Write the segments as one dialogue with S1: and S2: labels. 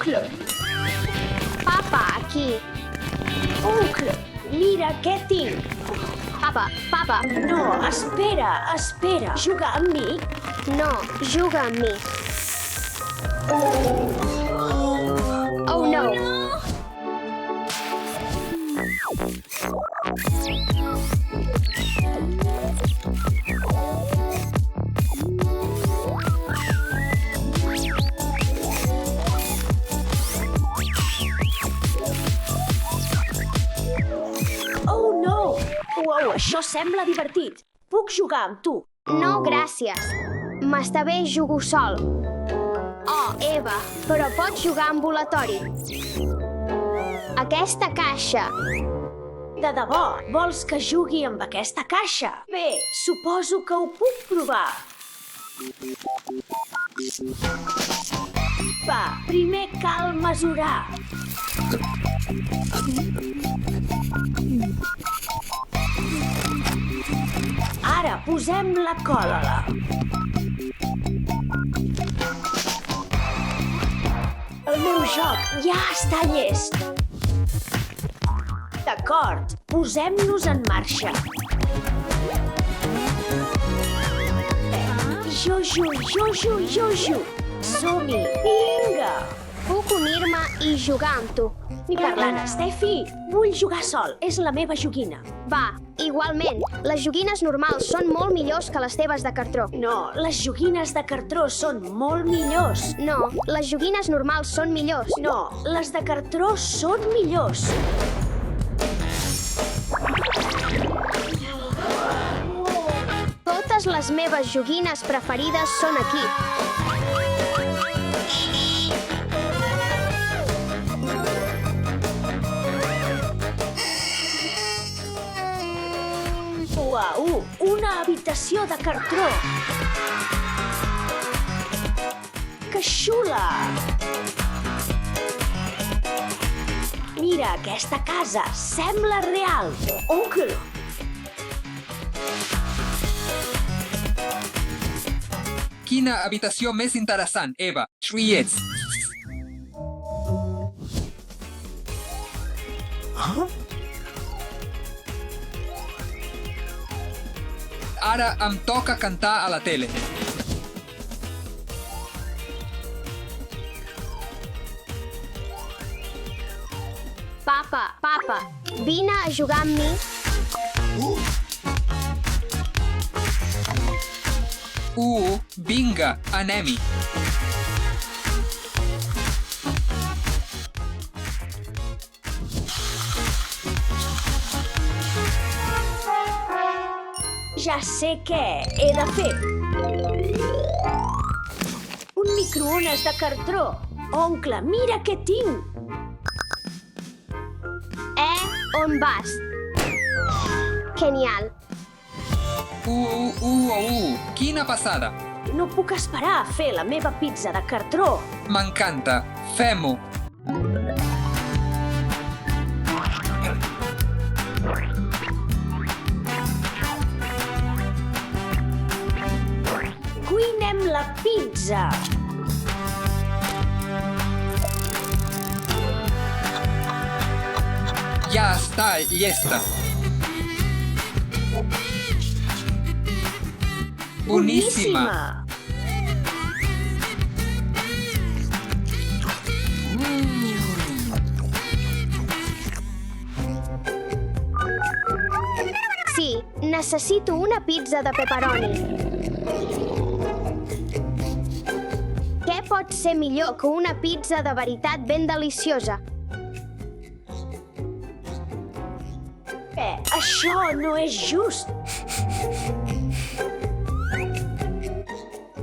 S1: Oncle,
S2: Papa, aquí.
S1: oncle, mira què tinc.
S2: Papa.
S1: No, espera. Jugar amb mi?
S2: No, juga amb mi. Oh, no.
S1: Oh, no! Uau, això sembla divertit. Puc jugar amb tu?
S2: No, gràcies. M'està bé, jugo sol. Oh, Eva, però pots jugar ambulatori. Aquesta caixa.
S1: De debò, vols que jugui amb aquesta caixa? Bé, suposo que ho puc provar. Va, primer cal mesurar. Ara posem la còlera. El meu joc ja està llest. D'acord, posem-nos en marxa. Jojo. Som-hi, vinga!
S2: Puc unir-me i jugar amb tu.
S1: Ni parlant, Steffi. Vull jugar sol, és la meva joguina.
S2: Va, igualment, les joguines normals són molt millors que les teves de cartró.
S1: No, les joguines de cartró són molt millors.
S2: No, les joguines normals són millors.
S1: No, les de cartró són millors.
S2: Totes les meves joguines preferides són aquí.
S1: Uau, una habitació de cartró. Que xula! Mira, aquesta casa sembla real. Oncle!
S3: Quina habitació més interessant, Eva. Triets. Ara em toca cantar a la tele.
S2: Papa, vine a jugar amb mi.
S3: Vinga, anem-hi.
S1: Ja sé què he de fer. Un microones de cartró. Oncle, mira què tinc.
S2: On vas? Genial.
S3: Quina passada.
S1: No puc esperar a fer la meva pizza de cartró.
S3: M'encanta. Fem-ho.
S1: Cuinem la pizza.
S3: Ja està llesta. Boníssima.
S2: Sí, necessito una pizza de pepperoni. Què pot ser millor que una pizza de veritat ben deliciosa?
S1: Això no és just.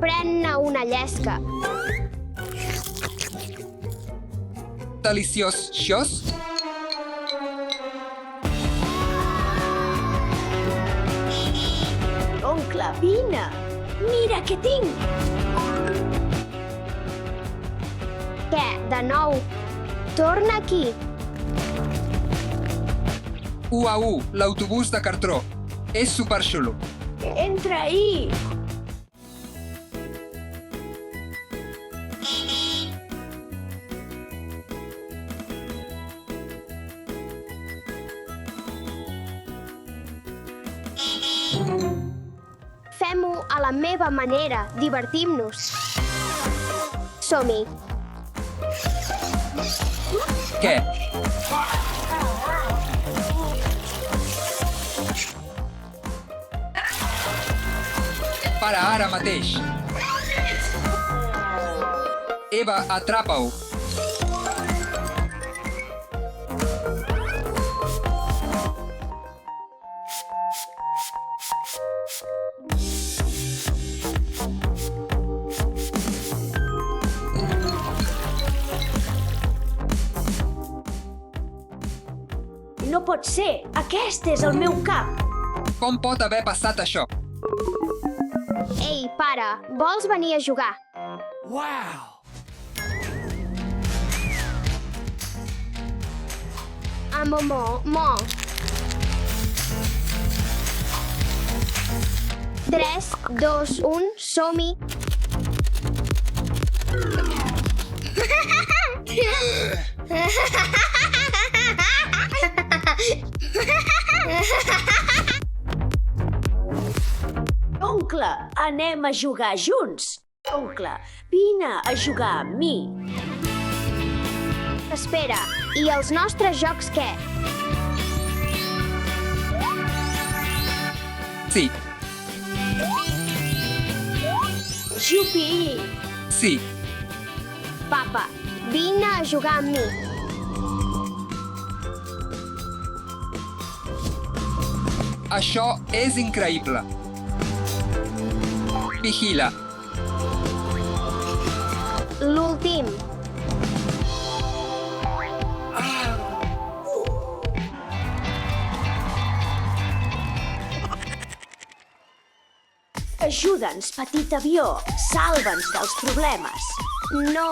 S2: Pren-ne una llesca.
S3: Deliciós, xos?
S1: Oncle, vine. Mira què tinc.
S2: Què, de nou? Torna aquí.
S3: L'autobús de cartró. És superxulo.
S1: Entra ahí.
S2: Fem-ho a la meva manera. Divertim-nos. Som-hi.
S3: Què? Para ara mateix. Eva, atrapa-ho.
S1: No pot ser! Aquest és el meu cap!
S3: Com pot haver passat això?
S2: Ei, pare, vols venir a jugar?
S4: Wow!
S2: Mo. 3, 2, 1, som-hi.
S1: Oncle, anem a jugar junts! Oncle, vine a jugar amb mi!
S2: Espera, i els nostres jocs què?
S3: Sí,
S1: Jupi!
S3: sí.
S2: Papa, vine a jugar amb mi.
S3: Això és increïble. Vigila.
S2: L'últim.
S1: Ajuda'ns, petit avió! Salva'ns dels problemes!
S2: No.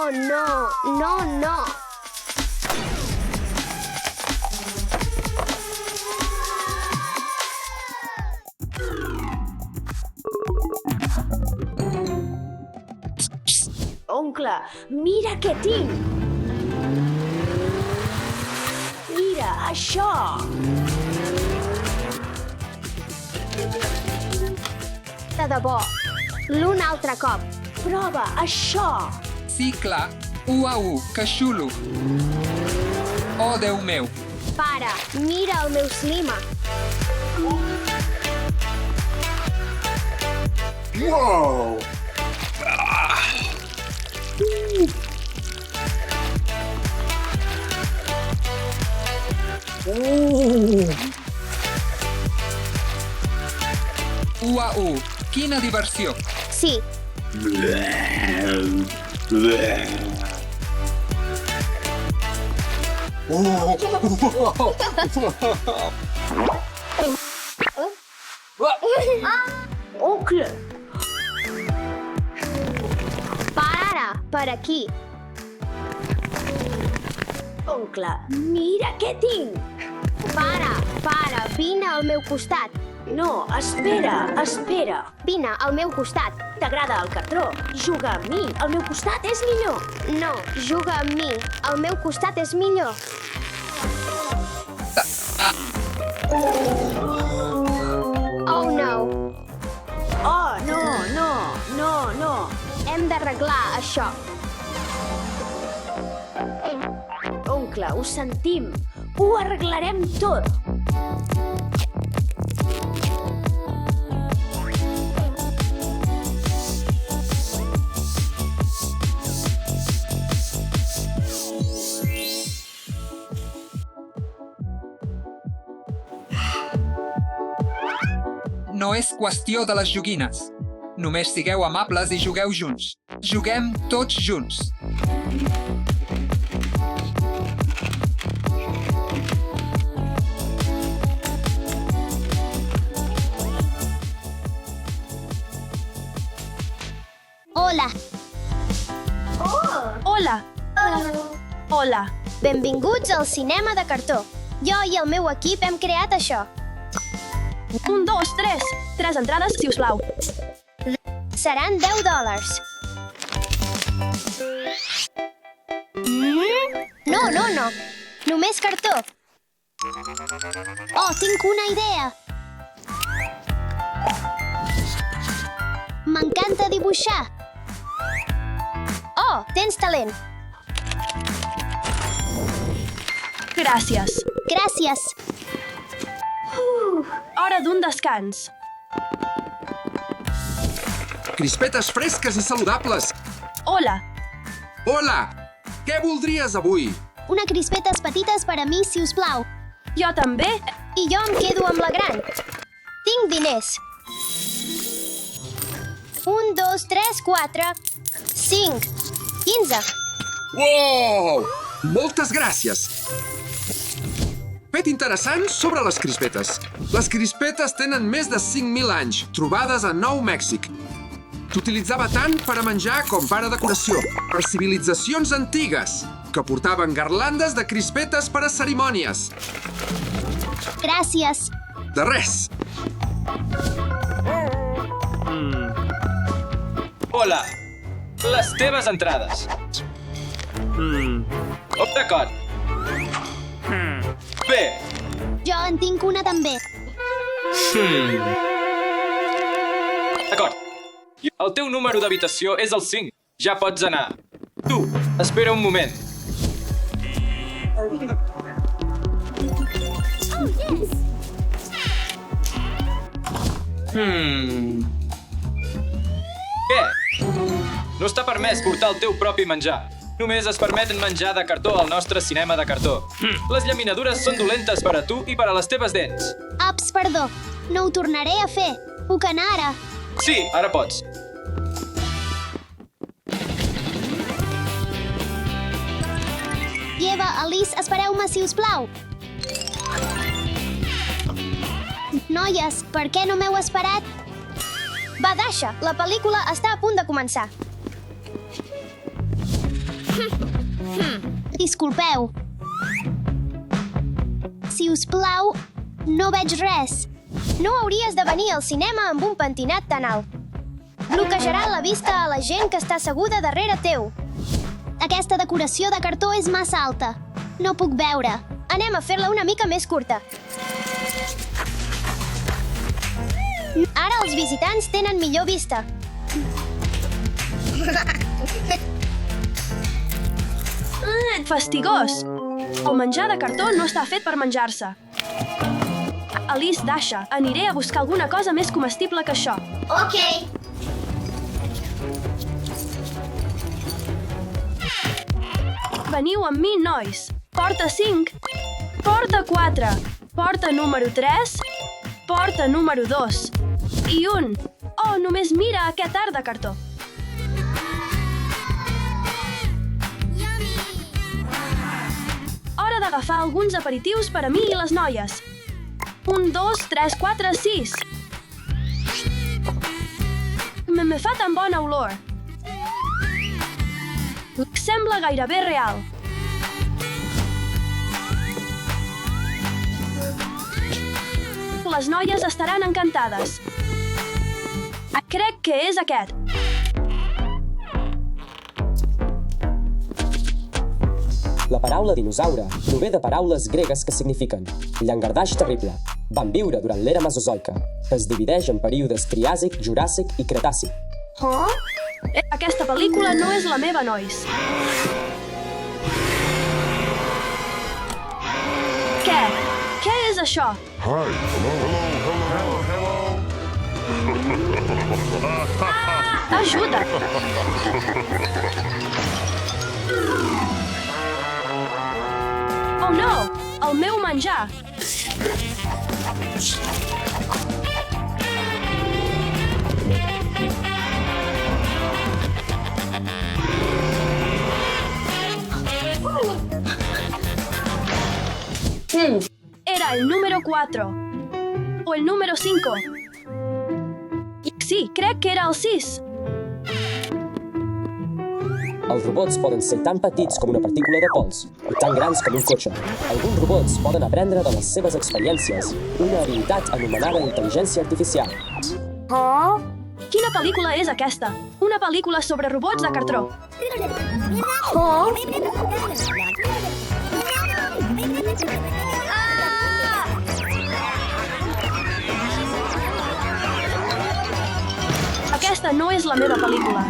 S1: Oncle, mira què tinc! Mira, això!
S2: De debò. L'un altre cop.
S1: Prova això!
S3: Sí, clar. 1 a 1, que xulo. Oh, Déu meu.
S2: Pare, mira el meu slima.
S4: Whoa! Ooh!
S3: 1 a 1. Quina diversió.
S2: Sí,
S1: Oncle!
S2: para, per aquí.
S1: Oncle, mira què tinc!
S2: Para, vine al meu costat.
S1: No, espera!
S2: Vine al meu costat.
S1: T'agrada el cartró? Juga amb mi, al meu costat és millor!
S2: No, juga amb mi. Al meu costat és millor. Oh, no.
S1: Oh, no!
S2: Hem d'arreglar això.
S1: Oncle, ho sentim! Ho arreglarem tot!
S3: No és qüestió de les joguines. Només sigueu amables i jugueu junts. Juguem tots junts.
S2: Hola.
S5: Hola.
S2: Benvinguts al cinema de cartó. Jo i el meu equip hem creat això.
S5: 1, 2, 3. 3 entrades, si us plau.
S2: Seran $10. No. Només cartó. Oh, tinc una idea. M'encanta dibuixar. Oh, tens talent.
S5: Gràcies.
S2: Gràcies.
S5: Hora d'un descans.
S6: Crispetes fresques i saludables.
S5: Hola.
S6: Hola! Què voldries avui?
S2: Una crispetes petites per a mi, si us plau.
S5: Jo també.
S2: I jo em quedo amb la gran. Tinc diners. 1, 2, 3, 4, 5, 15.
S6: Wow! Moltes gràcies! Fet interessant sobre les crispetes. Les crispetes tenen més de 5.000 anys, trobades a Nou Mèxic. S'utilitzava tant per a menjar com per a decoració, per civilitzacions antigues, que portaven garlandes de crispetes per a cerimònies.
S2: Gràcies.
S6: De res!
S7: Hola, les teves entrades. Oh, d'acord. Bé,
S2: Jo en tinc una també.
S7: d'acord. El teu número d'habitació és el 5. Ja pots anar. Tu, espera un moment. Què? No està permès portar el teu propi menjar. Només es permeten menjar de cartó al nostre cinema de cartó. Les llaminadures són dolentes per a tu i per a les teves dents.
S2: Ups, perdó. No ho tornaré a fer. Puc anar ara?
S7: Sí, ara pots.
S2: Eva, Alice, espereu-me, si us plau. Noies, per què no m'heu esperat? Va, Dasha, la pel·lícula està a punt de començar. Disculpeu. Si us plau, no veig res. No hauries de venir al cinema amb un pentinat tan alt. Bloquejarà la vista a la gent que està asseguda darrere teu. Aquesta decoració de cartó és massa alta. No puc veure. Anem a fer-la una mica més curta. Ara els visitants tenen millor vista.
S5: Fastigós. El menjar de cartó no està fet per menjar-se. Alice, Dasha, aniré a buscar alguna cosa més comestible que això.
S2: Ok.
S5: Veniu amb mi, nois. Porta 5. Porta 4. Porta número 3. Porta número 2. I 1. Oh, només mira aquest art de cartó. Hora d'agafar alguns aperitius per a mi i les noies. 1, 2, 3, 4, 6. Me fa tan bona olor. Sembla gairebé real. Les noies estaran encantades. Crec que és aquest.
S8: La paraula dinosaure prové de paraules gregues que signifiquen llangardaix terrible. Van viure durant l'era mesozoica, que es divideix en períodes Triàsic, Juràssic i Cretàcic.
S5: Aquesta pel·lícula no és la meva, nois. Què? Què és això? Ajuda! Oh no! El meu menjar! Era el número 4. O el número 5. Sí, crec que era el 6.
S8: Els robots poden ser tan petits com una partícula de pols i tan grans com un cotxe. Alguns robots poden aprendre de les seves experiències, una habilitat anomenada intel·ligència artificial.
S5: Quina pel·lícula és aquesta? Una pel·lícula sobre robots de cartró. Aquesta Aquesta no és la meva pel·lícula.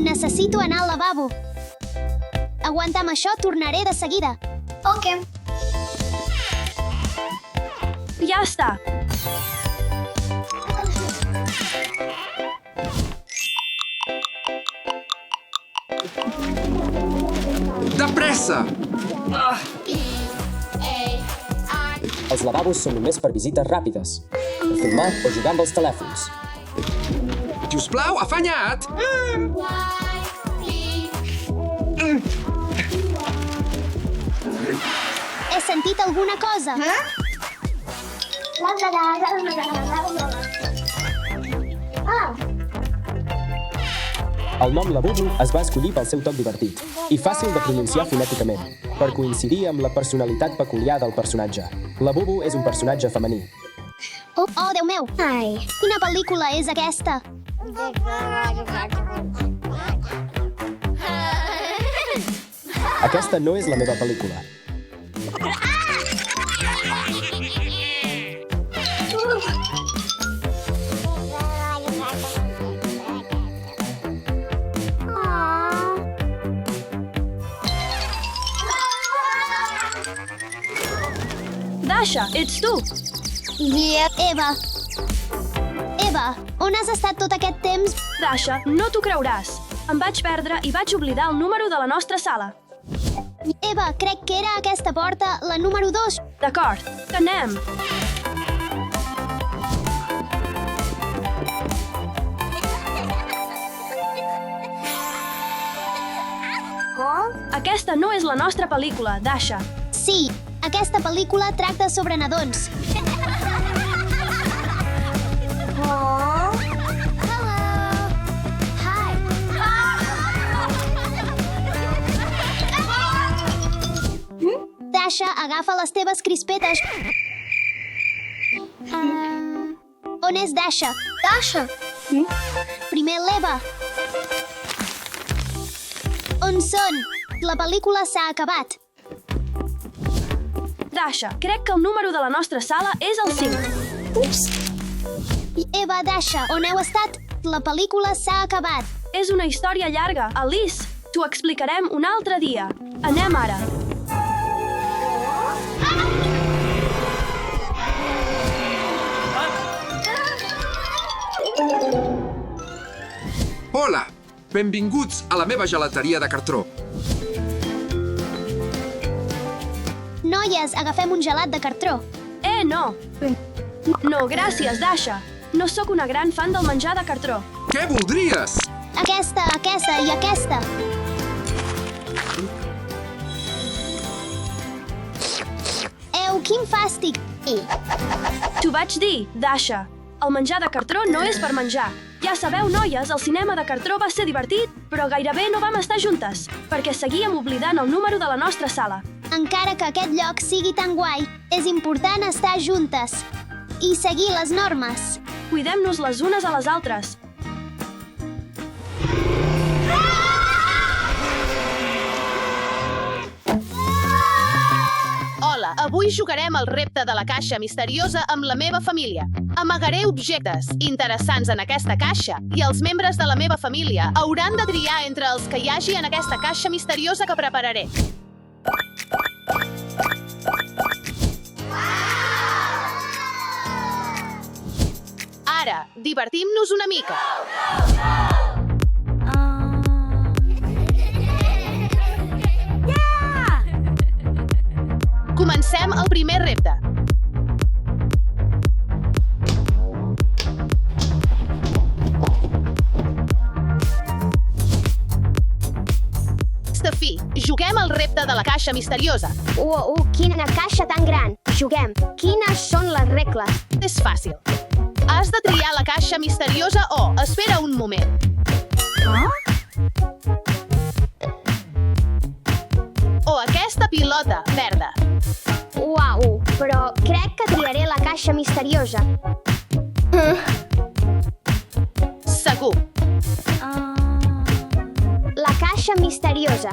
S2: Necessito anar al lavabo. Aguanta amb això, tornaré de seguida. Ok.
S5: Ja està.
S6: De pressa!
S8: Els lavabos són només per visites ràpides, per filmar o jugar amb els telèfons.
S6: Si us plau, afanya't!
S2: He sentit alguna cosa.
S8: El nom Labubu es va escollir pel seu toc divertit i fàcil de pronunciar fonèticament, per coincidir amb la personalitat peculiar del personatge. Labubu és un personatge femení.
S2: Oh, Déu meu! Ai, quina pel·lícula és aquesta?
S8: Aquesta no és la meva pel·lícula.
S5: Dasha, ets tu!
S2: Eva, on has estat tot aquest temps?
S5: Dasha, no t'ho creuràs. Em vaig perdre i vaig oblidar el número de la nostra sala.
S2: Eva, crec que era aquesta porta, la número 2.
S5: D'acord, que anem. Aquesta no és la nostra pel·lícula, Dasha.
S2: Sí, aquesta pel·lícula tracta sobre nadons. Dasha, agafa les teves crispetes. On és Dasha? Dasha? Primer l'Eva. On són? La pel·lícula s'ha acabat.
S5: Dasha, crec que el número de la nostra sala és el 5.
S2: Ups. Eva, Dasha, on heu estat? La pel·lícula s'ha acabat.
S5: És una història llarga, Alice. T'ho explicarem un altre dia. Anem ara.
S6: Hola! Benvinguts a la meva gelateria de cartró.
S2: Noies, agafem un gelat de cartró.
S5: No! No, gràcies, Dasha. No sóc una gran fan del menjar de cartró.
S6: Què voldries?
S2: Aquesta i aquesta. Quin fàstic!
S5: T'ho vaig dir, Dasha. El menjar de cartró no és per menjar. Ja sabeu, noies, el cinema de cartró va ser divertit, però gairebé no vam estar juntes, perquè seguíem oblidant el número de la nostra sala.
S2: Encara que aquest lloc sigui tan guai, és important estar juntes i seguir les normes.
S5: Cuidem-nos les unes a les altres.
S9: Hola, avui jugarem al repte de la caixa misteriosa amb la meva família. Amagaré objectes interessants en aquesta caixa i els membres de la meva família hauran de triar entre els que hi hagi en aquesta caixa misteriosa que prepararé. Ara, divertim-nos una mica. Comencem el primer repte. Steffi, juguem al repte de la caixa misteriosa.
S2: Quina caixa tan gran. Juguem. Quines són les regles?
S9: És fàcil. Has de triar la caixa misteriosa o espera un moment. O aquesta pilota verda.
S2: Uau, però crec que triaré la caixa misteriosa.
S9: Segur.
S2: La caixa misteriosa.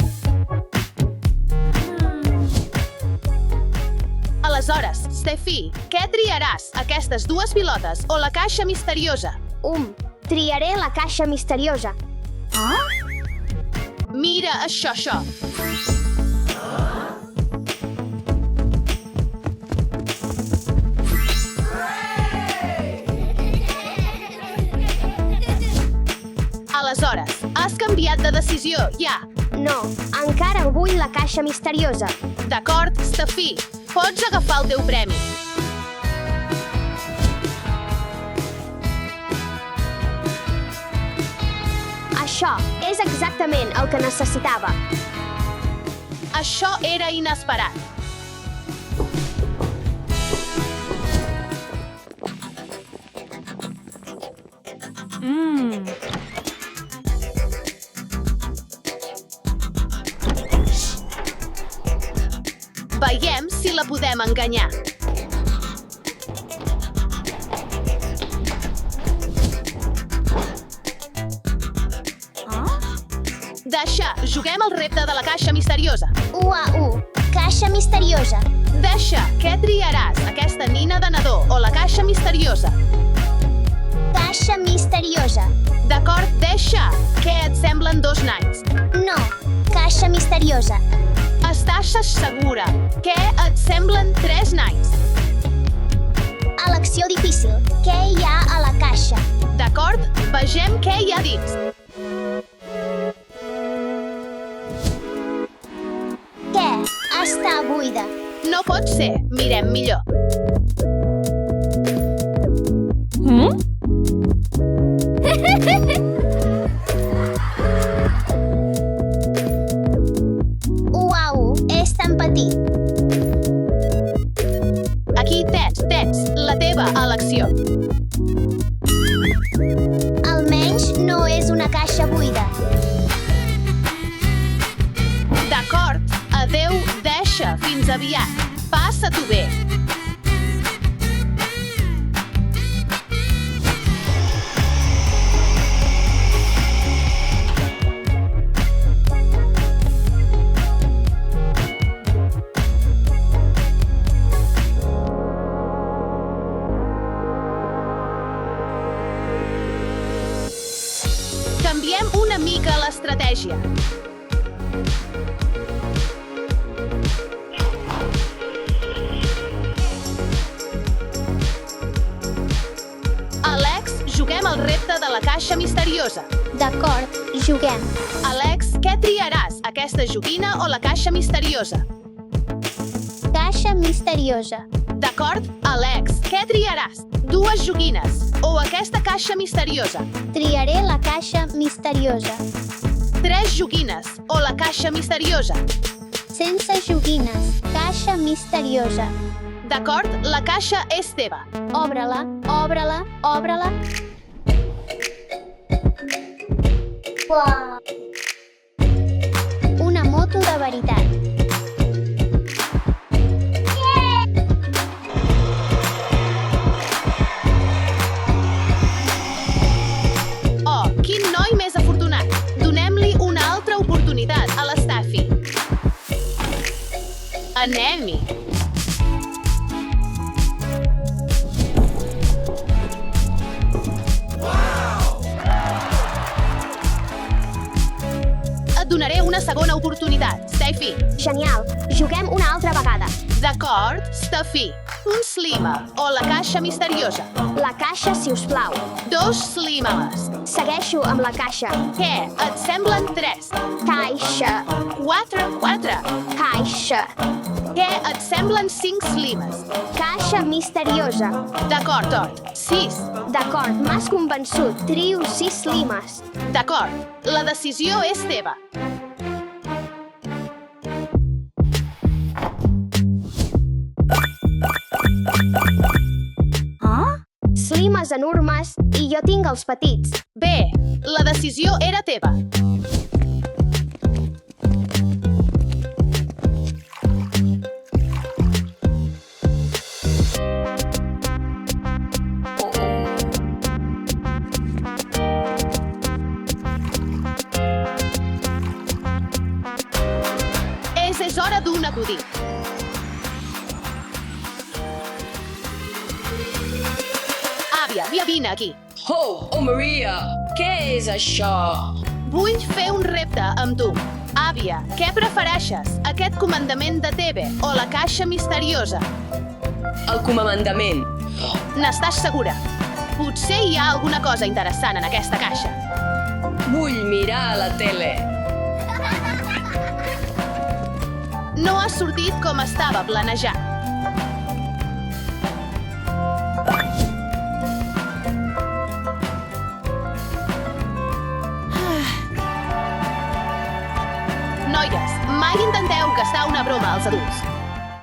S9: Aleshores, Steffi, què triaràs? Aquestes dues pilotes o la caixa misteriosa?
S2: Triaré la caixa misteriosa.
S9: Mira això. Aleshores, has canviat de decisió, ja.
S2: No, encara vull la caixa misteriosa.
S9: D'acord, Steffi, pots agafar el teu premi.
S2: Això és exactament el que necessitava.
S9: Això era inesperat. Veiem si la podem enganyar. Dasha, juguem al repte de la caixa misteriosa.
S2: Caixa misteriosa.
S9: Dasha, què triaràs? Aquesta nina de nadó o la caixa misteriosa?
S2: Caixa misteriosa.
S9: D'acord, Dasha, què et semblen dos nans?
S2: No, caixa misteriosa.
S9: Estàs segura? Què et semblen tres nans?
S2: Elecció difícil. Què hi ha a la caixa?
S9: D'acord, vegem què hi ha dins.
S2: Què? Està buida.
S9: No pot ser, mirem millor.
S2: Uau, és tan petit.
S9: Aquí tens la teva elecció.
S2: Almenys no és una caixa buida.
S9: D'acord, adeu, Dasha, fins aviat. Passa-t'ho bé. Canviem una mica l'estratègia. Alex, juguem al repte de la caixa misteriosa.
S2: D'acord, juguem.
S9: Alex, què triaràs? Aquesta joguina o la caixa misteriosa?
S2: Caixa misteriosa.
S9: D'acord, Alex, què triaràs? Dues joguines o aquesta caixa misteriosa?
S2: Triaré la caixa misteriosa.
S9: Tres joguines o la caixa misteriosa?
S2: Sense joguines. Caixa misteriosa.
S9: D'acord, la caixa és teva.
S2: Obre-la, obre-la, obre-la. Uau! Una moto de veritat.
S9: Oh, quin noi més afortunat! Donem-li una altra oportunitat a la Steffi. Anem-hi! Et donaré una segona oportunitat, Steffi.
S2: Genial. Juguem una altra vegada.
S9: D'acord, Steffi. Un slima o la caixa misteriosa?
S2: La caixa, si us plau.
S9: Dos slimes.
S2: Segueixo amb la caixa.
S9: Què? Et semblen tres?
S2: Caixa.
S9: Quatre.
S2: Caixa.
S9: Què? Et semblen cinc slimes?
S2: Caixa misteriosa.
S9: D'acord, Tort. Sis.
S2: D'acord, m'has convençut. Trio 6 limes.
S9: D'acord, la decisió és teva.
S2: Slimes enormes i jo tinc els petits.
S9: Bé, la decisió era teva. És hora d'un acudit. Vine aquí.
S10: Oh, Maria, què és això?
S9: Vull fer un repte amb tu. Àvia, què prefereixes? Aquest comandament de TV o la caixa misteriosa?
S10: El comandament.
S9: N'estàs segura? Potser hi ha alguna cosa interessant en aquesta caixa.
S10: Vull mirar a la tele.
S9: No ha sortit com estava planejat. Noies, mai intenteu gastar una broma als adults.